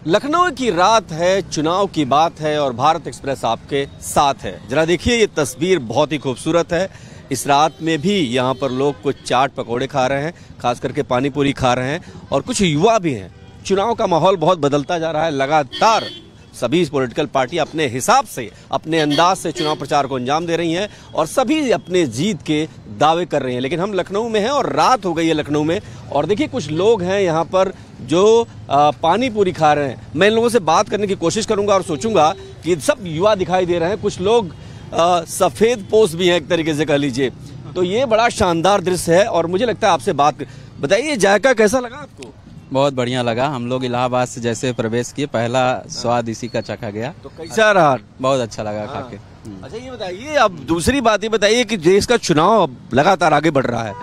लखनऊ की रात है, चुनाव की बात है और भारत एक्सप्रेस आपके साथ है। जरा देखिए, ये तस्वीर बहुत ही खूबसूरत है। इस रात में भी यहाँ पर लोग कुछ चाट पकोड़े खा रहे हैं, खास करके पानी पूरी खा रहे हैं और कुछ युवा भी हैं। चुनाव का माहौल बहुत बदलता जा रहा है। लगातार सभी पॉलिटिकल पार्टी अपने हिसाब से, अपने अंदाज से चुनाव प्रचार को अंजाम दे रही हैं और सभी अपने जीत के दावे कर रहे हैं। लेकिन हम लखनऊ में हैं और रात हो गई है लखनऊ में, और देखिए कुछ लोग हैं यहाँ पर जो पानी पूरी खा रहे हैं। मैं इन लोगों से बात करने की कोशिश करूंगा और सोचूंगा कि सब युवा दिखाई दे रहे हैं, कुछ लोग सफेद पोस्ट भी हैं एक तरीके से कह लीजिए। तो ये बड़ा शानदार दृश्य है और मुझे लगता है आपसे बात बताइए, जायका कैसा लगा आपको? बहुत बढ़िया लगा। हम लोग इलाहाबाद से जैसे प्रवेश किए, पहला स्वाद इसी का चखा गया। तो कैसा रहा? बहुत अच्छा लगा खा के। अच्छा ये बताइए, अब दूसरी बात ये बताइए कि देश का चुनाव लगातार आगे बढ़ रहा है,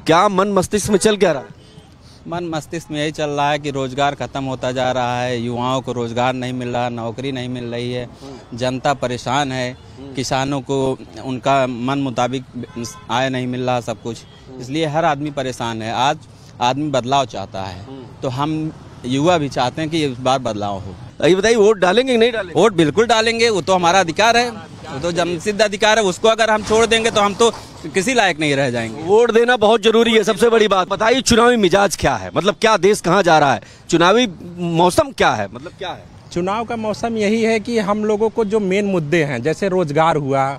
क्या मन मस्तिष्क में चल क्या रहा है? मन मस्तिष्क में यही चल रहा है कि रोजगार खत्म होता जा रहा है, युवाओं को रोजगार नहीं मिल रहा, नौकरी नहीं मिल रही है, जनता परेशान है, किसानों को उनका मन मुताबिक आय नहीं मिल रहा, सब कुछ, इसलिए हर आदमी परेशान है। आज आदमी बदलाव चाहता है, तो हम युवा भी चाहते हैं कि इस बार बदलाव हो। ये बताइए, वोट डालेंगे कि नहीं डालेंगे? वोट बिल्कुल डालेंगे, वो तो हमारा अधिकार है, वो तो जन्मसिद्ध अधिकार है। उसको अगर हम छोड़ देंगे तो हम तो किसी लायक नहीं रह जाएंगे। वोट देना बहुत जरूरी है। सबसे बड़ी बात बताइए, चुनावी मिजाज क्या है? मतलब क्या देश कहाँ जा रहा है? चुनावी मौसम क्या है? मतलब क्या है चुनाव का मौसम? यही है कि हम लोगों को जो मेन मुद्दे हैं, जैसे रोजगार हुआ,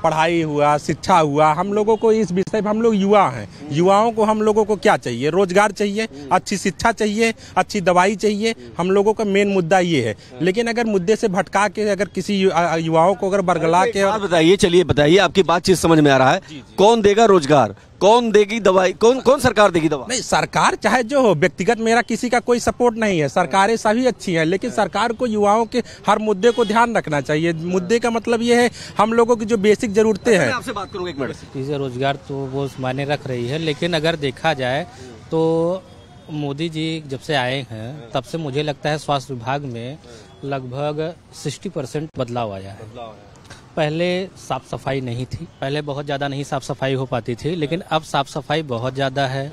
पढ़ाई हुआ, शिक्षा हुआ, हम लोगों को इस विषय पर, हम लोग युवा हैं, युवाओं को हम लोगों को क्या चाहिए? रोजगार चाहिए, अच्छी शिक्षा चाहिए, अच्छी दवाई चाहिए। हम लोगों का मेन मुद्दा ये है। लेकिन अगर मुद्दे से भटका के अगर किसी युवाओं को अगर बरगला के बताइए, चलिए बताइए, आपकी बातचीत समझ में आ रहा है। कौन देगा रोजगार, कौन देगी दवाई, कौन सरकार देगी दवा? नहीं, सरकार चाहे जो हो, व्यक्तिगत मेरा किसी का कोई सपोर्ट नहीं है, सरकारें सभी अच्छी हैं, लेकिन सरकार को युवाओं के हर मुद्दे को ध्यान रखना चाहिए। मुद्दे का मतलब ये है हम लोगों की जो बेसिक जरूरतें हैं। आपसे बात करूंगा एक मिनट। चीज़ें रोजगार तो वो मायने रख रही है, लेकिन अगर देखा जाए तो मोदी जी जब से आए हैं तब से मुझे लगता है स्वास्थ्य विभाग में लगभग 60% बदलाव आया है। पहले साफ सफाई नहीं थी, पहले बहुत ज़्यादा नहीं साफ सफाई हो पाती थी, लेकिन अब साफ सफाई बहुत ज़्यादा है।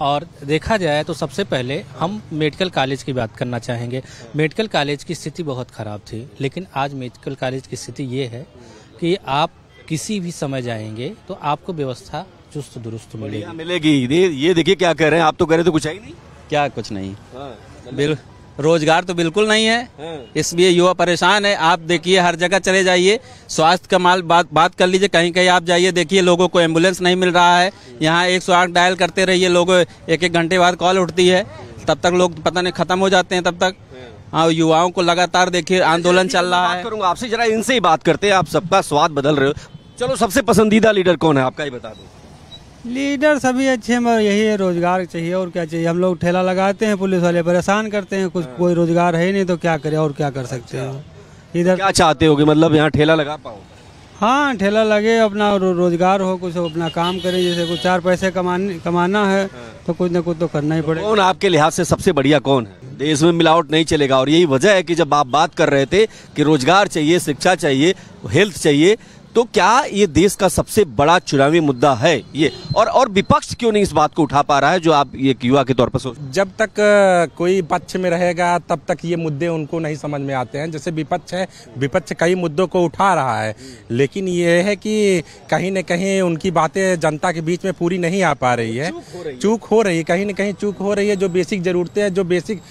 और देखा जाए तो सबसे पहले हम मेडिकल कॉलेज की बात करना चाहेंगे। मेडिकल कॉलेज की स्थिति बहुत ख़राब थी, लेकिन आज मेडिकल कॉलेज की स्थिति ये है कि आप किसी भी समय जाएंगे तो आपको व्यवस्था चुस्त दुरुस्त मिलेगी। ये देखिए क्या कह रहे हैं आप, तो कह रहे तो कुछ है ही नहीं। क्या कुछ नहीं? रोजगार तो बिल्कुल नहीं है, इसलिए युवा परेशान है। आप देखिए हर जगह चले जाइए, स्वास्थ्य का माल बात कर लीजिए, कहीं कहीं आप जाइए देखिए लोगों को एम्बुलेंस नहीं मिल रहा है। यहाँ 108 डायल करते रहिए, लोग एक घंटे बाद कॉल उठती है, तब तक लोग पता नहीं खत्म हो जाते हैं तब तक। हाँ, युवाओं को लगातार देखिए आंदोलन चल रहा है। करूंगा आपसे, जरा इनसे ही बात करते हैं। आप सबका स्वाद बदल रहे हो। चलो, सबसे पसंदीदा लीडर कौन है आपका, ये बता दो। लीडर सभी अच्छे हैं, मगर यही है रोजगार चाहिए और क्या चाहिए। हम लोग ठेला लगाते हैं, पुलिस वाले परेशान करते हैं, कुछ कोई रोजगार है ही नहीं तो क्या करें और क्या कर सकते हैं। इधर क्या चाहते हो कि मतलब यहाँ ठेला लगा पाओ? हाँ, ठेला लगे, अपना रोजगार हो, कुछ अपना काम करें। जैसे कुछ 4 पैसे कमाना है तो कुछ न कुछ तो करना ही पड़ेगा। कौन आपके लिहाज से सबसे बढ़िया कौन है? देश में मिलावट नहीं चलेगा, और यही वजह है कि जब आप बात कर रहे थे कि रोजगार चाहिए, शिक्षा चाहिए, हेल्थ चाहिए, तो क्या ये देश का सबसे बड़ा चुनावी मुद्दा है ये? और विपक्ष क्यों नहीं इस बात को उठा पा रहा है, जो आप एक युवा के तौर पर सोच? जब तक कोई पक्ष में रहेगा तब तक ये मुद्दे उनको नहीं समझ में आते हैं। जैसे विपक्ष है, विपक्ष कई मुद्दों को उठा रहा है, लेकिन ये है कि कहीं न कहीं उनकी बातें जनता के बीच में पूरी नहीं आ पा रही है। चूक हो रही है, कहीं न कहीं चूक हो रही है। जो बेसिक जरूरतें हैं, जो बेसिक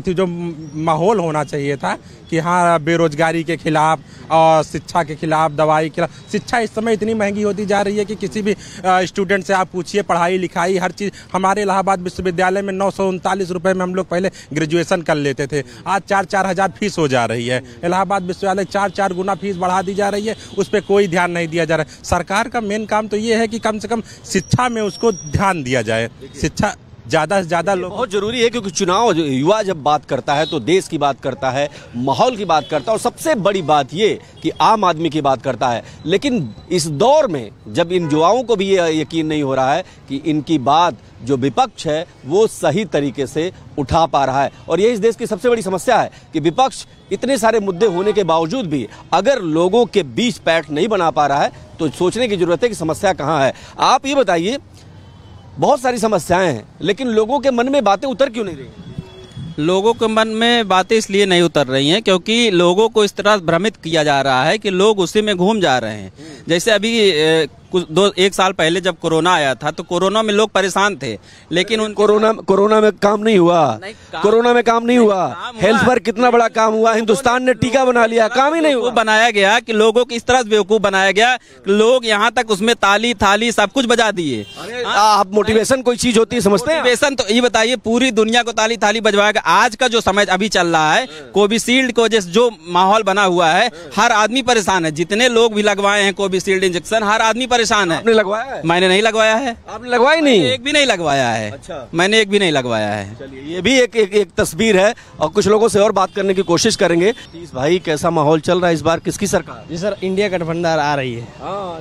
जो माहौल होना चाहिए था कि हाँ, बेरोजगारी के खिलाफ और शिक्षा के खिलाफ, दवाई के खिलाफ। शिक्षा इस समय इतनी महंगी होती जा रही है कि किसी भी स्टूडेंट से आप पूछिए, पढ़ाई लिखाई हर चीज़। हमारे इलाहाबाद विश्वविद्यालय में 939 रुपये में हम लोग पहले ग्रेजुएशन कर लेते थे, आज 4-4 हज़ार फीस हो जा रही है। इलाहाबाद विश्वविद्यालय 4-4 गुना फीस बढ़ा दी जा रही है, उस पर कोई ध्यान नहीं दिया जा रहा है। सरकार का मेन काम तो ये है कि कम से कम शिक्षा में उसको ध्यान दिया जाए। शिक्षा ज्यादा से ज्यादा लोग बहुत जरूरी है, क्योंकि चुनाव युवा जब बात करता है तो देश की बात करता है, माहौल की बात करता है, और सबसे बड़ी बात ये कि आम आदमी की बात करता है। लेकिन इस दौर में जब इन युवाओं को भी ये यकीन नहीं हो रहा है कि इनकी बात जो विपक्ष है वो सही तरीके से उठा पा रहा है, और ये इस देश की सबसे बड़ी समस्या है कि विपक्ष इतने सारे मुद्दे होने के बावजूद भी अगर लोगों के बीच पैठ नहीं बना पा रहा है तो सोचने की जरूरत है कि समस्या कहाँ है। आप ये बताइए, बहुत सारी समस्याएं हैं, लेकिन लोगों के मन में बातें उतर क्यों नहीं रही? लोगों के मन में बातें इसलिए नहीं उतर रही हैं क्योंकि लोगों को इस तरह भ्रमित किया जा रहा है कि लोग उसी में घूम जा रहे हैं। जैसे अभी एक साल पहले जब कोरोना आया था तो कोरोना में लोग परेशान थे, लेकिन उन कोरोना में काम नहीं हुआ। कोरोना में काम नहीं हुआ। हेल्थ पर कितना बड़ा काम हुआ। हिंदुस्तान ने टीका बना लिया, काम ही नहीं हुआ। बनाया गया कि लोगों को इस तरह बेवकूफ बनाया गया कि लोग यहाँ तक उसमें ताली थाली सब कुछ बजा दिए। आप मोटिवेशन कोई चीज होती है समझते हैं? मोटिवेशन तो ये बताइए, पूरी दुनिया को ताली थाली बजवाएगा। आज का जो समय अभी चल रहा है, कोविशील्ड को जो माहौल बना हुआ है, हर आदमी परेशान है। जितने लोग भी लगवाए हैं कोविशील्ड इंजेक्शन, हर आदमी परेशान है। आपने लगवाया है? मैंने नहीं लगवाया है। आपने लगवाया नहीं? एक भी नहीं लगवाया है। अच्छा। मैंने एक भी नहीं लगवाया है। चलिए, ये भी एक तस्वीर है और कुछ लोगों से और बात करने की कोशिश करेंगे। भाई, कैसा माहौल चल रहा है इस बार? किसकी सरकार? जी सर, इंडिया गठबंधन आ रही है।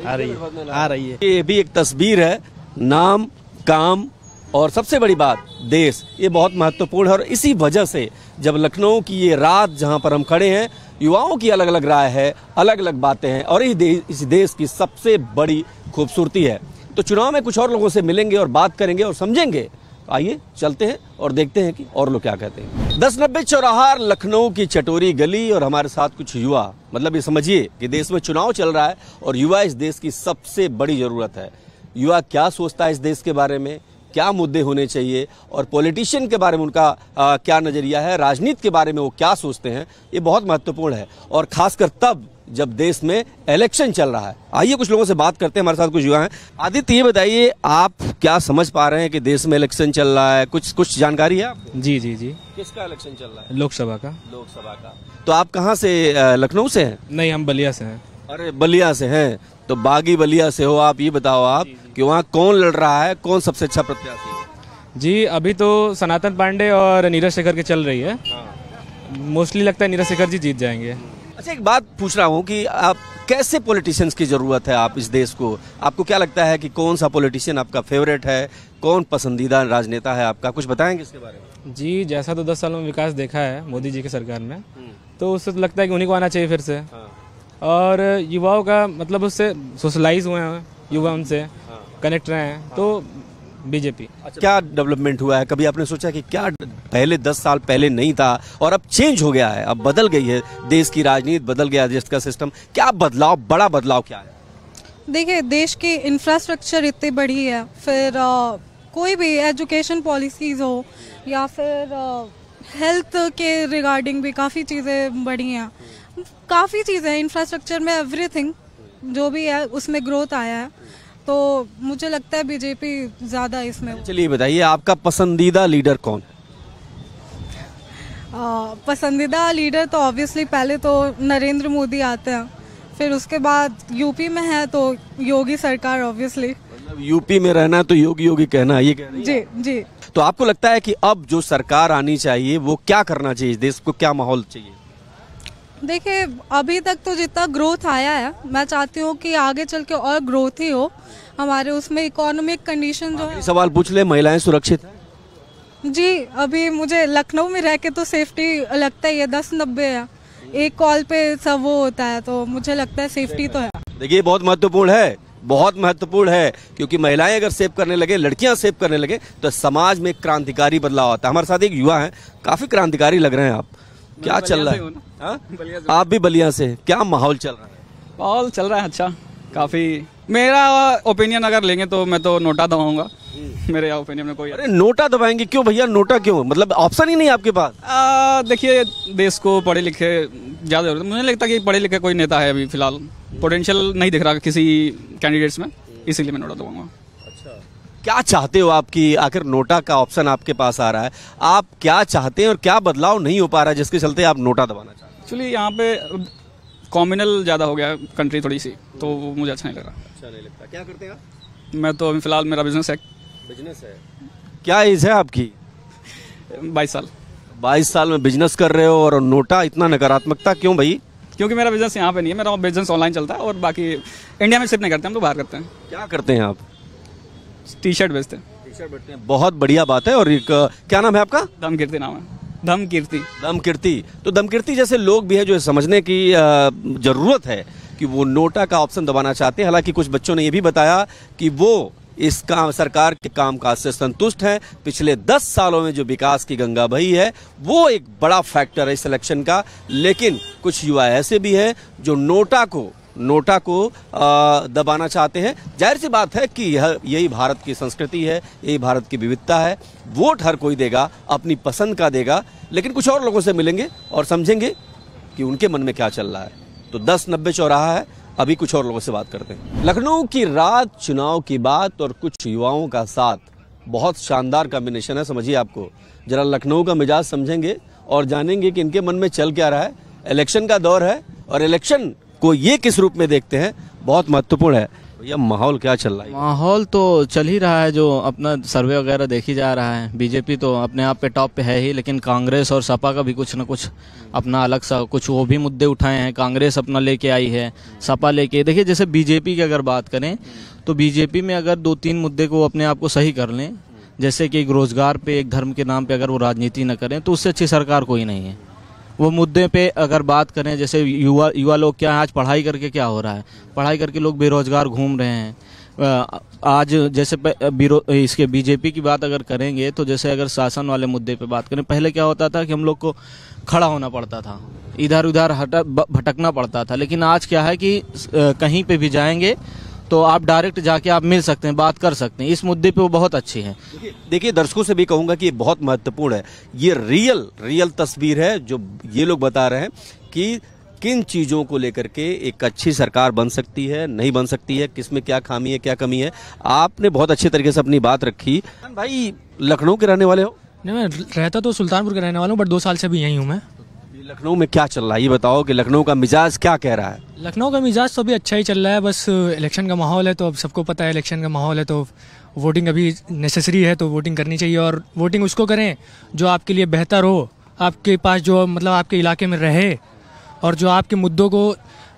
आ रही है। ये भी एक तस्वीर है। नाम, काम और सबसे बड़ी बात देश, ये बहुत महत्वपूर्ण है। और इसी वजह से जब लखनऊ की ये रात जहां पर हम खड़े हैं, युवाओं की अलग अलग राय है, अलग अलग बातें हैं और इस देश की सबसे बड़ी खूबसूरती है। तो चुनाव में कुछ और लोगों से मिलेंगे और बात करेंगे और समझेंगे। आइए चलते हैं और देखते हैं कि और लोग क्या कहते हैं। 1090 चौराहा, लखनऊ की चटोरी गली और हमारे साथ कुछ युवा। मतलब ये समझिए कि देश में चुनाव चल रहा है और युवा इस देश की सबसे बड़ी जरूरत है। युवा क्या सोचता है इस देश के बारे में, क्या मुद्दे होने चाहिए और पॉलिटिशियन के बारे में उनका क्या नजरिया है, राजनीति के बारे में वो क्या सोचते हैं, ये बहुत महत्वपूर्ण है। और खासकर तब जब देश में इलेक्शन चल रहा है। आइए कुछ लोगों से बात करते हैं। हमारे साथ कुछ युवा हैं। आदित्य, ये बताइए, आप क्या समझ पा रहे हैं कि देश में इलेक्शन चल रहा है? कुछ जानकारी है आपको? जी। किसका इलेक्शन चल रहा है? लोकसभा का। तो आप कहाँ से, लखनऊ से हैं? नहीं, हम बलिया से हैं। अरे, बलिया से हैं तो बागी बलिया से हो आप। ये बताओ आप कि वहाँ कौन लड़ रहा है, कौन सबसे अच्छा प्रत्याशी है? जी, अभी तो सनातन पांडे और नीरज शेखर की चल रही है। मोस्टली लगता है नीरज शेखर जी जीत जाएंगे। अच्छा, एक बात पूछ रहा हूँ कि आप कैसे पॉलिटिशियंस की जरूरत है आप इस देश को? आपको क्या लगता है कि कौन सा पॉलिटिशियन आपका फेवरेट है, कौन पसंदीदा राजनेता है आपका? कुछ बताएंगे इसके बारे में? जी, जैसा तो 10 सालों में विकास देखा है मोदी जी की सरकार में, तो उससे तो लगता है कि उन्हीं को आना चाहिए फिर से। और युवाओं का मतलब उससे सोशलाइज हुए हैं, युवा उनसे कनेक्ट रहे हैं, तो बीजेपी। अच्छा, क्या डेवलपमेंट हुआ है? कभी आपने सोचा कि क्या पहले 10 साल पहले नहीं था और अब चेंज हो गया है, अब बदल गई है देश की राजनीति, बदल गया देश का सिस्टम? क्या बदलाव, बड़ा बदलाव क्या है? देखिए, देश की इंफ्रास्ट्रक्चर इतनी बड़ी है, फिर कोई भी एजुकेशन पॉलिसीज हो या फिर हेल्थ के रिगार्डिंग भी काफ़ी चीज़ें बढ़ी हैं। काफ़ी चीज़ें हैं इंफ्रास्ट्रक्चर में, एवरीथिंग जो भी है उसमें ग्रोथ आया है। तो मुझे लगता है बीजेपी ज़्यादा इसमें। चलिए बताइए, आपका पसंदीदा लीडर कौन है? पसंदीदा लीडर तो ऑब्वियसली पहले तो नरेंद्र मोदी आते हैं, फिर उसके बाद यूपी में है तो योगी सरकार ऑब्वियसली। मतलब यूपी में रहना है तो योगी कहना है, ये कह रही है? जी। तो आपको लगता है कि अब जो सरकार आनी चाहिए वो क्या करना चाहिए, देश को क्या माहौल चाहिए? देखिए, अभी तक तो जितना ग्रोथ आया है, मैं चाहती हूँ कि आगे चल के और ग्रोथ ही हो हमारे उसमें। इकोनॉमिक कंडीशन जो है। सवाल पूछ ले, महिलाएं सुरक्षित हैं? जी, अभी मुझे लखनऊ में रह के तो सेफ्टी लगता है, ये 1090 है, एक कॉल पे सब वो होता है, तो मुझे लगता है सेफ्टी तो है। देखिए, बहुत महत्वपूर्ण है, बहुत महत्वपूर्ण है, क्योंकि महिलाएं अगर सेव करने लगे, लड़कियां सेव करने लगे तो समाज में एक क्रांतिकारी बदलाव आता है। हमारे साथ एक युवा है, काफी क्रांतिकारी लग रहे हैं आप। क्या चल रहा है? आप भी बलिया से, क्या माहौल चल रहा है? माहौल चल रहा है अच्छा, काफी। मेरा ओपिनियन अगर लेंगे तो मैं तो नोटा दबाऊंगा। मेरे ओपिनियन में कोई। अरे, नोटा दबाएंगे? क्यों भैया, नोटा क्यों? मतलब ऑप्शन ही नहीं आपके पास? देखिए, देश को पढ़े लिखे ज्यादा जरूरत है। मुझे लगता है कि पढ़े लिखे कोई नेता है अभी फिलहाल, पोटेंशियल नहीं दिख रहा किसी कैंडिडेट्स में, इसीलिए मैं नोटा दबाऊंगा। क्या चाहते हो आप कि आखिर नोटा का ऑप्शन आपके पास आ रहा है, आप क्या चाहते हैं और क्या बदलाव नहीं हो पा रहा है जिसके चलते आप नोटा दबाना चाहते हैं? एक्चुअली यहाँ पे कॉम्युनल ज्यादा हो गया है कंट्री थोड़ी सी, तो मुझे अच्छा नहीं लग रहा। अच्छा नहीं लगता। क्या करते हैं आप? मैं तो अभी फिलहाल मेरा बिजनेस है। बिजनेस है? क्या एज है आपकी? 22 साल। 22 साल में बिजनेस कर रहे हो और नोटा, इतना नकारात्मकता क्यों भाई? क्योंकि मेरा बिजनेस यहाँ पे नहीं है, मेरा बिजनेस ऑनलाइन चलता है और बाकी इंडिया में शिप नहीं करते, हम तो बाहर करते हैं। क्या करते हैं आप? टी शर्ट बेचते हैं। टी-शर्ट बेचते हैं, बहुत बढ़िया बात है। और एक क्या नाम है आपका? धमकीर्ति नाम है। धमकीर्ति। धमकीर्ति। तो धमकीर्ति जैसे लोग भी है जो समझने की जरूरत है कि वो नोटा का ऑप्शन दबाना चाहते हैं। हालांकि कुछ बच्चों ने ये भी बताया कि वो इस काम सरकार के कामकाज से संतुष्ट हैं। पिछले 10 सालों में जो विकास की गंगा बही है वो एक बड़ा फैक्टर है इस इलेक्शन का। लेकिन कुछ युवा ऐसे भी हैं जो नोटा को दबाना चाहते हैं। जाहिर सी बात है कि यही भारत की संस्कृति है, यही भारत की विविधता है। वोट हर कोई देगा, अपनी पसंद का देगा, लेकिन कुछ और लोगों से मिलेंगे और समझेंगे कि उनके मन में क्या चल रहा है। तो 10-90 चौराहा है, अभी कुछ और लोगों से बात करते हैं। लखनऊ की रात, चुनाव की बात और कुछ युवाओं का साथ, बहुत शानदार कॉम्बिनेशन है। समझिए, आपको जरा लखनऊ का मिजाज समझेंगे और जानेंगे कि इनके मन में चल क्या रहा है। इलेक्शन का दौर है और इलेक्शन को ये किस रूप में देखते हैं, बहुत महत्वपूर्ण है। भैया, माहौल क्या चल रहा है? माहौल तो चल ही रहा है, जो अपना सर्वे वगैरह देखी जा रहा है। बीजेपी तो अपने आप पे टॉप पे है ही, लेकिन कांग्रेस और सपा का भी कुछ न कुछ अपना अलग सा कुछ वो भी मुद्दे उठाए हैं। कांग्रेस अपना लेके आई है, सपा लेके। देखिए, जैसे बीजेपी की अगर बात करें तो बीजेपी में अगर 2-3 मुद्दे को अपने आप को सही कर लें, जैसे कि एक रोजगार पे, एक धर्म के नाम पे अगर वो राजनीति न करें, तो उससे अच्छी सरकार कोई नहीं है। वो मुद्दे पे अगर बात करें, जैसे युवा लोग क्या है, आज पढ़ाई करके क्या हो रहा है, पढ़ाई करके लोग बेरोजगार घूम रहे हैं। आज जैसे इसके बीजेपी की बात अगर करेंगे तो जैसे अगर शासन वाले मुद्दे पे बात करें, पहले क्या होता था कि हम लोग को खड़ा होना पड़ता था, इधर उधर भटकना पड़ता था। लेकिन आज क्या है कि कहीं पे भी जाएंगे तो आप डायरेक्ट जाके आप मिल सकते हैं, बात कर सकते हैं। इस मुद्दे पे वो बहुत अच्छी हैं। देखिए, दर्शकों से भी कहूंगा कि ये बहुत महत्वपूर्ण है। ये रियल तस्वीर है जो ये लोग बता रहे हैं कि किन चीजों को लेकर के एक अच्छी सरकार बन सकती है, नहीं बन सकती है, किसमें क्या खामी है, क्या कमी है। आपने बहुत अच्छे तरीके से अपनी बात रखी। भाई, लखनऊ के रहने वाले हो? नहीं, मैं रहता तो सुल्तानपुर का रहने वाला हूँ, बट 2 साल से भी यहीं हूँ मैं। लखनऊ में क्या चल रहा है, ये बताओ कि लखनऊ का मिजाज क्या कह रहा है? लखनऊ का मिजाज तो अभी अच्छा ही चल रहा है, बस इलेक्शन का माहौल है तो अब सबको पता है इलेक्शन का माहौल है, तो वोटिंग अभी नेसेसरी है, तो वोटिंग करनी चाहिए। और वोटिंग उसको करें जो आपके लिए बेहतर हो, आपके पास जो मतलब आपके इलाके में रहे, और जो आपके मुद्दों को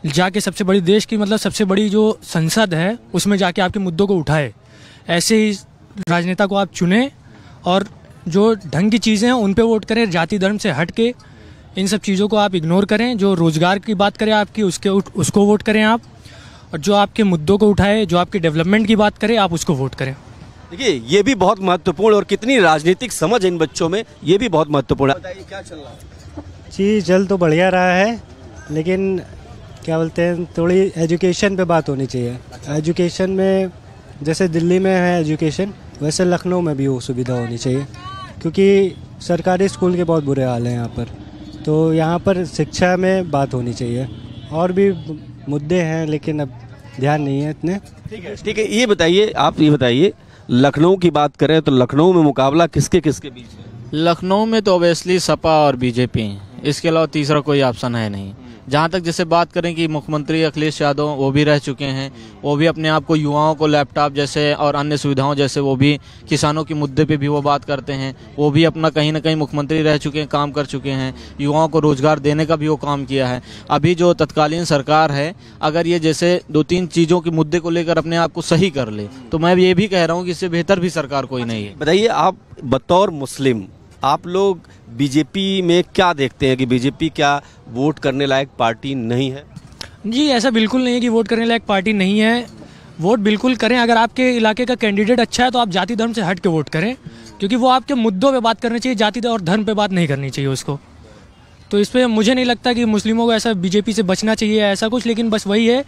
जाके सबसे बड़ी देश की मतलब सबसे बड़ी जो संसद है उसमें जाके आपके मुद्दों को उठाए। ऐसे ही राजनेता को आप चुनें और जो ढंग की चीज़ें हैं उन पे वोट करें, जाति धर्म से हट के इन सब चीज़ों को आप इग्नोर करें। जो रोजगार की बात करें आपकी, उसको वोट करें आप, और जो आपके मुद्दों को उठाए, जो आपके डेवलपमेंट की बात करें, आप उसको वोट करें। देखिए, ये भी बहुत महत्वपूर्ण, और कितनी राजनीतिक समझ इन बच्चों में, ये भी बहुत महत्वपूर्ण है। बताइए, क्या चल रहा है? जी, चल तो बढ़िया रहा है, लेकिन क्या बोलते हैं, थोड़ी एजुकेशन पे बात होनी चाहिए। एजुकेशन में जैसे दिल्ली में है एजुकेशन, वैसे लखनऊ में भी वो सुविधा होनी चाहिए, क्योंकि सरकारी स्कूल के बहुत बुरे हाल हैं यहाँ पर। तो यहाँ पर शिक्षा में बात होनी चाहिए। और भी मुद्दे हैं लेकिन अब ध्यान नहीं है इतने। ठीक है, ये बताइए, आप ये बताइए, लखनऊ की बात करें तो लखनऊ में मुकाबला किसके किसके बीच है? लखनऊ में तो ऑब्वियसली सपा और बीजेपी, इसके अलावा तीसरा कोई ऑप्शन है नहीं। जहाँ तक जैसे बात करें कि मुख्यमंत्री अखिलेश यादव वो भी रह चुके हैं, वो भी अपने आप को युवाओं को लैपटॉप जैसे और अन्य सुविधाओं जैसे, वो भी किसानों के मुद्दे पे भी वो बात करते हैं। वो भी अपना कहीं ना कहीं मुख्यमंत्री रह चुके हैं, काम कर चुके हैं, युवाओं को रोजगार देने का भी वो काम किया है। अभी जो तत्कालीन सरकार है, अगर ये जैसे 2-3 चीज़ों के मुद्दे को लेकर अपने आप को सही कर ले, तो मैं ये भी कह रहा हूँ कि इससे बेहतर भी सरकार कोई नहीं है। बताइए, आप बतौर मुस्लिम, आप लोग बीजेपी में क्या देखते हैं कि बीजेपी क्या वोट करने लायक पार्टी नहीं है? जी, ऐसा बिल्कुल नहीं है कि वोट करने लायक पार्टी नहीं है। वोट बिल्कुल करें। अगर आपके इलाके का कैंडिडेट अच्छा है तो आप जाति धर्म से हट के वोट करें, क्योंकि वो आपके मुद्दों पे बात करनी चाहिए, जाति और धर्म पे बात नहीं करनी चाहिए उसको। तो इस पर मुझे नहीं लगता कि मुस्लिमों को ऐसा बीजेपी से बचना चाहिए ऐसा कुछ, लेकिन बस वही है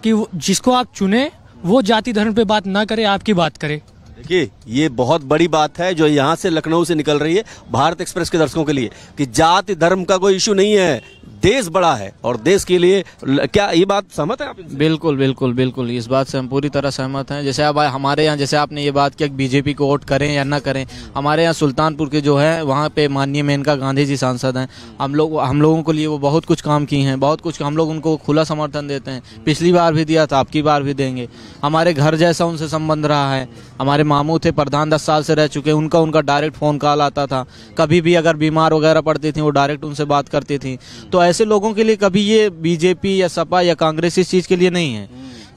कि जिसको आप चुने वो जाति धर्म पे बात ना करे, आपकी बात करे। देखिए, ये बहुत बड़ी बात है जो यहाँ से लखनऊ से निकल रही है भारत एक्सप्रेस के दर्शकों के लिए, कि जाति धर्म का कोई इशू नहीं है, देश बड़ा है और देश के लिए। क्या ये बात सहमत है आप? बिल्कुल बिल्कुल बिल्कुल, इस बात से हम पूरी तरह सहमत हैं। जैसे अब हमारे यहाँ, जैसे आपने ये बात किया कि बीजेपी को वोट करें या ना करें, हमारे यहाँ सुल्तानपुर के जो है वहाँ पे माननीय मेनका गांधी जी सांसद हैं। हम लोगों के लिए वो बहुत कुछ काम किए हैं, बहुत कुछ हम लोग उनको खुला समर्थन देते हैं। पिछली बार भी दिया था, आपकी बार भी देंगे। हमारे घर जैसा उनसे संबंध रहा है। हमारे मामू थे प्रधान, 10 साल से रह चुके हैं, उनका डायरेक्ट फ़ोन कॉल आता था। कभी भी अगर बीमार वगैरह पड़ती थी वो डायरेक्ट उनसे बात करती थी। तो ऐसे लोगों के लिए कभी ये बीजेपी या सपा या कांग्रेस इस चीज़ के लिए नहीं है।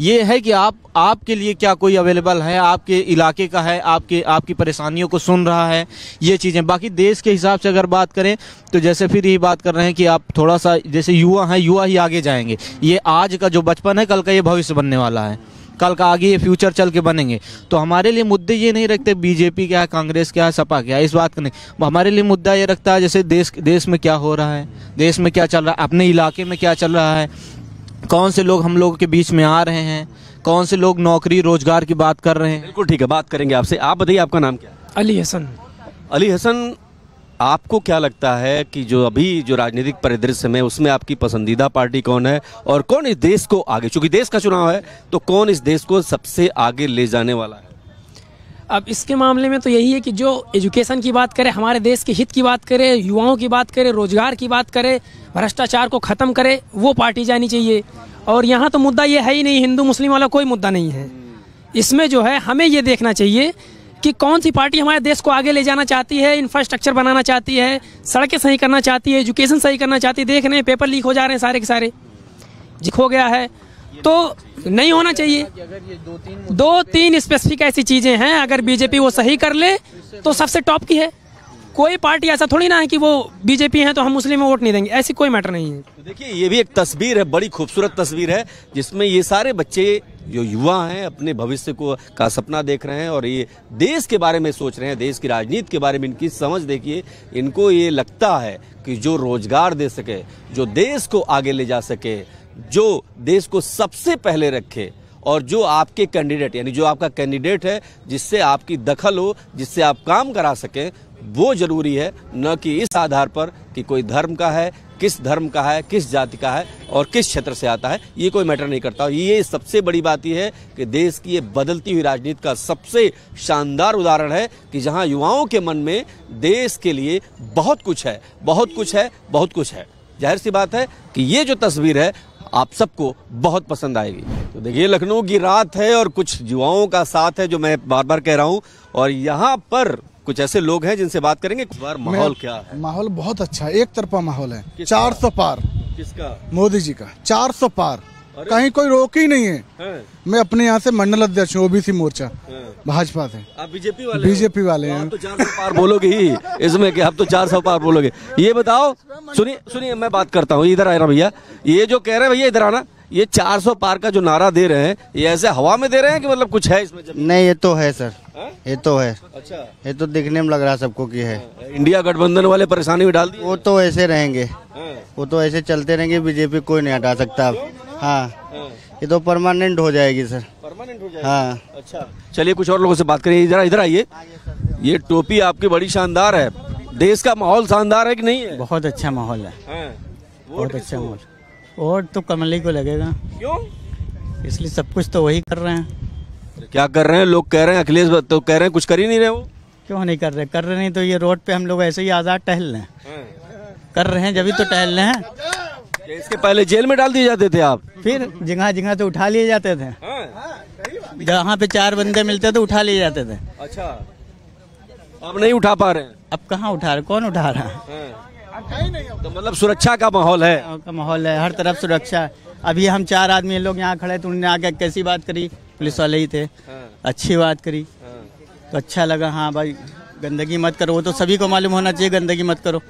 ये है कि आपके लिए क्या कोई अवेलेबल है, आपके इलाके का है, आपकी परेशानियों को सुन रहा है, ये चीज़ें। बाकी देश के हिसाब से अगर बात करें तो जैसे फिर यही बात कर रहे हैं कि आप थोड़ा सा, जैसे युवा हैं, युवा ही आगे जाएंगे। ये आज का जो बचपन है, कल का ये भविष्य बनने वाला है। कल का आगे ये फ्यूचर चल के बनेंगे। तो हमारे लिए मुद्दे ये नहीं रखते बीजेपी क्या है, कांग्रेस क्या है, सपा क्या है, इस बात का नहीं। हमारे लिए मुद्दा ये रखता है जैसे देश में क्या हो रहा है, देश में क्या चल रहा है, अपने इलाके में क्या चल रहा है, कौन से लोग हम लोगों के बीच में आ रहे हैं, कौन से लोग नौकरी रोजगार की बात कर रहे हैं। बिल्कुल ठीक है, बात करेंगे आपसे। आप बताइए आपका नाम क्या है? अली हसन। अली हसन, आपको क्या लगता है कि जो अभी जो राजनीतिक परिदृश्य में उसमें आपकी पसंदीदा पार्टी कौन है और कौन इस देश को आगे, चूंकि देश का चुनाव है तो कौन इस देश को सबसे आगे ले जाने वाला है? अब इसके मामले में तो यही है कि जो एजुकेशन की बात करे, हमारे देश के हित की बात करे, युवाओं की बात करे, रोजगार की बात करे, भ्रष्टाचार को खत्म करे, वो पार्टी जानी चाहिए। और यहाँ तो मुद्दा ये है ही नहीं, हिंदू मुस्लिम वाला कोई मुद्दा नहीं है इसमें। जो है हमें ये देखना चाहिए कि कौन सी पार्टी हमारे देश को आगे ले जाना चाहती है, इंफ्रास्ट्रक्चर बनाना चाहती है, सड़कें सही करना चाहती है, एजुकेशन सही करना चाहती है। देख रहे हैं पेपर लीक हो जा रहे हैं सारे के सारे, हो गया है तो नहीं होना चाहिए। दो तीन स्पेसिफिक ऐसी चीजें हैं, अगर बीजेपी वो सही कर ले तो सबसे टॉप की है। कोई पार्टी ऐसा थोड़ी ना है कि वो बीजेपी है तो हम मुस्लिम में वोट नहीं देंगे, ऐसी कोई मैटर नहीं है। तो देखिए ये भी एक तस्वीर है, बड़ी खूबसूरत तस्वीर है जिसमें ये सारे बच्चे जो युवा हैं अपने भविष्य को का सपना देख रहे हैं और ये देश के बारे में सोच रहे हैं, देश की राजनीति के बारे में इनकी समझ देखिए। इनको ये लगता है कि जो रोजगार दे सके, जो देश को आगे ले जा सके, जो देश को सबसे पहले रखे और जो आपके कैंडिडेट यानी जो आपका कैंडिडेट है जिससे आपकी दखल हो, जिससे आप काम करा सकें, वो जरूरी है, न कि इस आधार पर कि कोई धर्म का है, किस धर्म का है, किस जाति का है और किस क्षेत्र से आता है, ये कोई मैटर नहीं करता। ये सबसे बड़ी बात यह है कि देश की ये बदलती हुई राजनीति का सबसे शानदार उदाहरण है कि जहां युवाओं के मन में देश के लिए बहुत कुछ है, बहुत कुछ है, बहुत कुछ है। जाहिर सी बात है कि ये जो तस्वीर है आप सबको बहुत पसंद आएगी। तो देखिए लखनऊ की रात है और कुछ युवाओं का साथ है जो मैं बार बार कह रहा हूं, और यहाँ पर कुछ ऐसे लोग हैं जिनसे बात करेंगे। इस बार माहौल क्या है? माहौल बहुत अच्छा है, एक तरफा माहौल है। 400 पार। किसका? मोदी जी का 400 पार, कहीं कोई रोक ही नहीं है। मैं अपने यहाँ से मंडल अध्यक्ष हूँ, ओबीसी मोर्चा भाजपा से। आप बीजेपी वाले? बीजेपी वाले हैं। तो 400 पार बोलोगे ही इसमें कि आप तो 400 पार बोलोगे। ये बताओ, सुनिए मैं बात करता हूँ, इधर आए ना भैया। ये जो कह रहे हैं भैया इधर आना, ये 400 पार का जो नारा दे रहे हैं ये ऐसे हवा में दे रहे हैं कि मतलब कुछ है इसमें? नहीं, ये तो है सर, ये तो है। अच्छा, ये तो दिखने में लग रहा है सबको कि है। इंडिया गठबंधन वाले परेशानी में डाल दिए। वो तो ऐसे रहेंगे, वो तो ऐसे चलते रहेंगे, बीजेपी कोई नहीं हटा सकता अब। हाँ, ये तो परमानेंट हो जाएगी सर, परमानेंट हो जाएगी। हाँ। अच्छा, चलिए कुछ और लोगों से बात करिए। इधर आइए। ये टोपी आपकी बड़ी शानदार है, देश का माहौल शानदार है कि नहीं है? बहुत अच्छा माहौल है, बहुत अच्छा माहौल। वोट तो कमल ही को लगेगा। क्यों? इसलिए सब कुछ तो वही कर रहे हैं। क्या कर रहे हैं? लोग कह रहे हैं, अखिलेश तो कह रहे हैं कुछ कर ही नहीं रहे। वो क्यों नहीं कर रहे? कर रहे नहीं तो ये रोड पे हम लोग ऐसे ही आजाद टहल रहे हैं। कर रहे हैं जब तो टहल रहे हैं। इसके पहले जेल में डाल दिए जाते थे आप? फिर जगह जगह तो उठा लिए जाते थे, जहाँ पे 4 बंदे मिलते थे उठा लिए जाते थे। अच्छा, अब नहीं उठा पा रहे हैं? अब कहाँ उठा रहे, कौन उठा रहा है? तो मतलब सुरक्षा का माहौल है? का माहौल है, हर तरफ सुरक्षा है। अभी हम 4 आदमी लोग यहाँ खड़े तो उन्होंने आके कैसी बात करी, पुलिस वाले ही थे, अच्छी बात करी तो अच्छा लगा। हाँ भाई गंदगी मत करो, वो तो सभी को मालूम होना चाहिए गंदगी मत करो।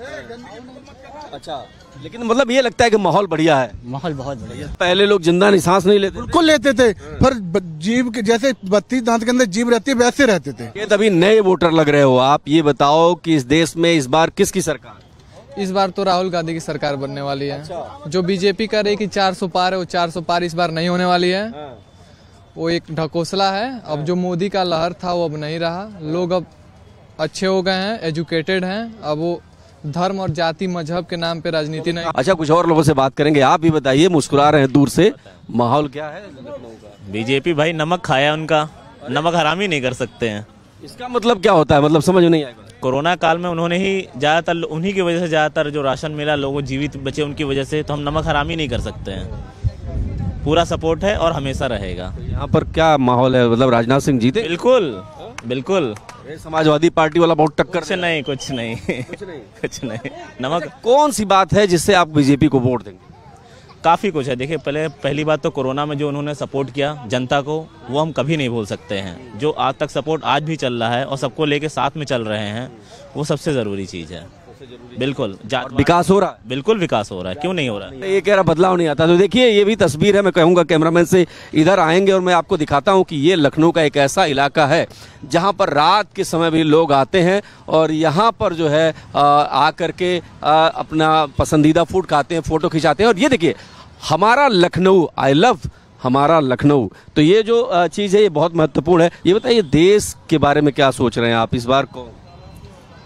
अच्छा, लेकिन मतलब ये लगता है कि माहौल बढ़िया है। माहौल बहुत बढ़िया। पहले लोग जिंदा सांस नहीं लेते? बिल्कुल लेते थे, पर जीभ के जैसे 32 दांत के अंदर जीभ रहती है वैसे रहते थे। ये तभी नए वोटर लग रहे हो आप, ये बताओ कि इस देश में इस बार किसकी सरकार? इस बार तो राहुल गांधी की सरकार बनने वाली है। जो बीजेपी कर रही कि 400 पार है, वो 400 पार इस बार नहीं होने वाली है। वो एक ढकोसला है। अब जो मोदी का लहर था वो अब नहीं रहा। लोग अब अच्छे हो गए हैं, एजुकेटेड हैं। अब वो धर्म और जाति मजहब के नाम पे राजनीति नहीं। अच्छा, कुछ और लोगों से बात करेंगे। आप भी बताइए, मुस्कुरा रहे हैं दूर से, माहौल क्या है लखनऊ का? बीजेपी भाई नमक खाया उनका, नमक हरामी नहीं कर सकते हैं। इसका मतलब क्या होता है? मतलब समझ नहीं आएगा। कोरोना काल में उन्होंने ही ज्यादातर, उन्हीं की वजह से ज्यादातर जो राशन मिला लोगों जीवित बचे उनकी वजह से, तो हम नमक हरामी नहीं कर सकते हैं। पूरा सपोर्ट है और हमेशा रहेगा। यहाँ पर क्या माहौल है? मतलब राजनाथ सिंह जीते? बिल्कुल बिल्कुल। समाजवादी पार्टी वाला बहुत टक्कर? कुछ नहीं कुछ नहीं कुछ नहीं। नमक कौन सी बात है जिससे आप बीजेपी को वोट देंगे? काफ़ी कुछ है। देखिए, पहली बात तो कोरोना में जो उन्होंने सपोर्ट किया जनता को, वो हम कभी नहीं भूल सकते हैं। जो आज तक सपोर्ट आज भी चल रहा है और सबको लेके साथ में चल रहे हैं, वो सबसे ज़रूरी चीज़ है। बिल्कुल विकास हो रहा है, बिल्कुल विकास हो रहा है, क्यों नहीं हो रहा है? ये कह रहा बदलाव नहीं आता। तो देखिए ये भी तस्वीर है, मैं कहूंगा कैमरामैन से इधर आएंगे और मैं आपको दिखाता हूं कि ये लखनऊ का एक ऐसा इलाका है जहां पर रात के समय भी लोग आते हैं और यहां पर जो है आकर के अपना पसंदीदा फूड खाते हैं, फोटो खिंचाते हैं। और ये देखिए हमारा लखनऊ, आई लव हमारा लखनऊ। तो ये जो चीज़ है ये बहुत महत्वपूर्ण है। ये बताइए देश के बारे में क्या सोच रहे हैं आप इस बार को?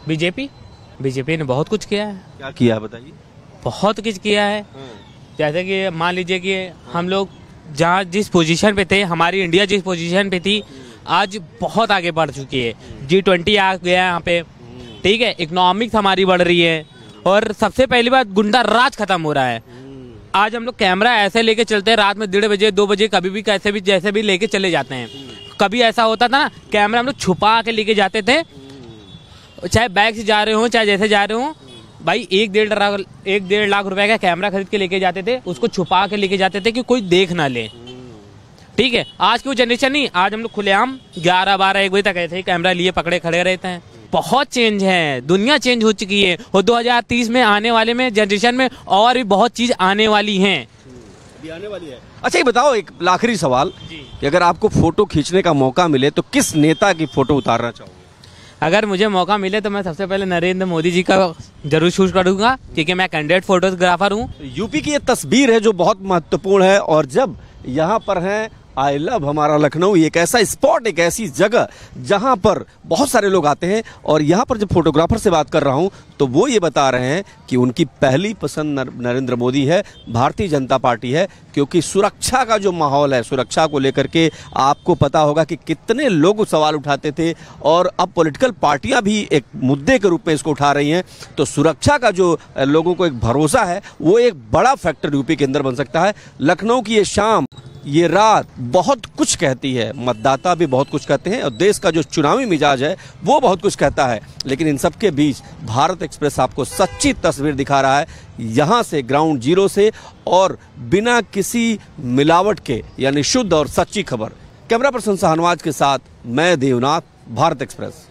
बीजेपी ने बहुत कुछ किया है। क्या किया है बताइए? बहुत कुछ किया है। जैसे कि मान लीजिए कि हम लोग जहाँ जिस पोजीशन पे थे, हमारी इंडिया जिस पोजीशन पे थी, आज बहुत आगे बढ़ चुकी है। G20 आ गया यहाँ पे, ठीक है, इकोनॉमिक्स हमारी बढ़ रही है और सबसे पहली बात गुंडा राज खत्म हो रहा है। आज हम लोग कैमरा ऐसे लेके चलते हैं, रात में 1:30 बजे 2 बजे कभी भी कैसे भी जैसे भी लेके चले जाते हैं। कभी ऐसा होता था ना, कैमरा हम लोग छुपा के लेके जाते थे, चाहे बैग से जा रहे हो चाहे जैसे जा रहे हो। भाई 1-1.5 लाख रुपए का कैमरा खरीद के लेके जाते थे, उसको छुपा के लेके जाते थे कि कोई देख ना ले, ठीक है। आज की वो जनरेशन नहीं, आज हम लोग खुलेआम 11-12-1 बजे तक ऐसे ही कैमरा लिए पकड़े खड़े रहते हैं। बहुत चेंज है, दुनिया चेंज हो चुकी है और 2030 में आने वाले में जनरेशन में और भी बहुत चीज आने वाली हैं। आने वाली है। अच्छा ये बताओ, एक आखिरी सवाल कि अगर आपको फोटो खींचने का मौका मिले तो किस नेता की फोटो उतारना चाहोगे? अगर मुझे मौका मिले तो मैं सबसे पहले नरेंद्र मोदी जी का जरूर शूट करूंगा, क्योंकि मैं कैंडिडेट फोटोग्राफर हूँ। यूपी की ये तस्वीर है जो बहुत महत्वपूर्ण है। और जब यहाँ पर हैं आई लव हमारा लखनऊ, एक ऐसा स्पॉट, एक ऐसी जगह जहां पर बहुत सारे लोग आते हैं। और यहां पर जब फोटोग्राफर से बात कर रहा हूं तो वो ये बता रहे हैं कि उनकी पहली पसंद नरेंद्र मोदी है, भारतीय जनता पार्टी है, क्योंकि सुरक्षा का जो माहौल है, सुरक्षा को लेकर के आपको पता होगा कि कितने लोग सवाल उठाते थे और अब पॉलिटिकल पार्टियां भी एक मुद्दे के रूप में इसको उठा रही हैं। तो सुरक्षा का जो लोगों को एक भरोसा है वो एक बड़ा फैक्टर यूपी के अंदर बन सकता है। लखनऊ की ये शाम, ये रात बहुत कुछ कहती है, मतदाता भी बहुत कुछ कहते हैं और देश का जो चुनावी मिजाज है वो बहुत कुछ कहता है। लेकिन इन सब के बीच भारत एक्सप्रेस आपको सच्ची तस्वीर दिखा रहा है, यहाँ से ग्राउंड जीरो से और बिना किसी मिलावट के, यानी शुद्ध और सच्ची खबर। कैमरा पर्सन शाहनवाज के साथ मैं देवनाथ, भारत एक्सप्रेस।